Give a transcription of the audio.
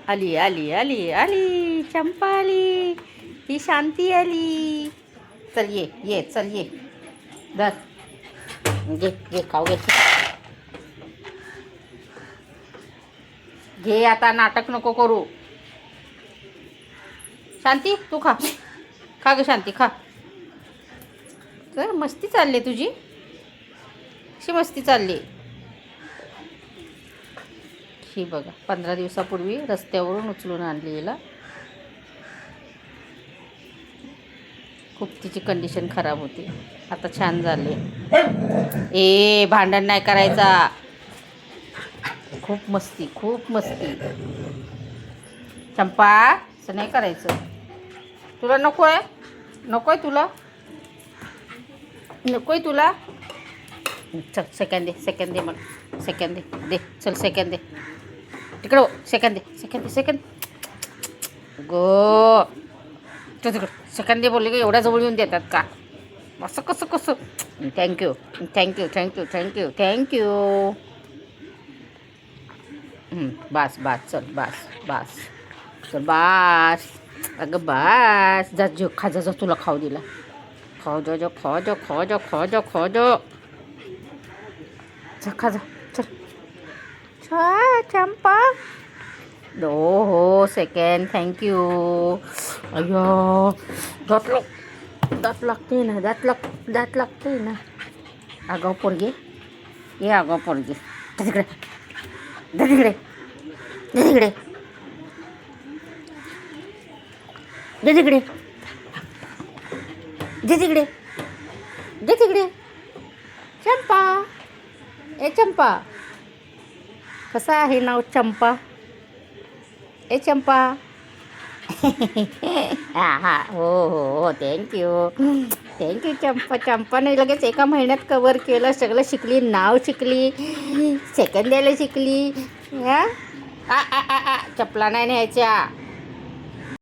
आली आली आली आली चंपा आली. ही शांती आली. चल ये चल ये. धर घे घे खाऊ घे. घे आता नाटक नको करू. शांती तू खा. खा ग शांती खा. तर मस्ती चालली तुझी. अशी मस्ती चालली. ही बघा 15 दिवसापूर्वी रस्त्यावरून उचलून आणली हिला. खूप तिची कंडिशन खराब होती. आता छान झाली. ए भांडण नाही करायचा. खूप मस्ती खूप मस्ती. चंपा असं नाही करायचं. तुला नको आहे. नको आहे तुला. नको आहे तुला. चल सेकंड दे मला. सेकंड दे चल सेकंड दे. तिकडं हो सेकंड दे सेकंद गो. तिकडं सेकंड दे बोलले का एवढ्या जवळ येऊन देतात का. असं कसं. थँक्यू. बास चल बास चल बास. अगं बास जा जो खा जा तुला खाऊ दिला. खाऊ जा खा जा. खा जा चल. चंपा हो सेकंड थँक्यू. अय्यो दात लागते ना. आगाऊ पोरगे. ये आगाऊ पोरगे. तिकडे चंपा. ए चंपा कसा आहे नाव चंपा. ए चंपा. हा हो थँक्यू चंपा नाही लगेच एका महिन्यात कवर केलं सगळं. शिकली नाव शिकली. सेकंड द्यायला शिकली. चपला नाही न्यायच्या.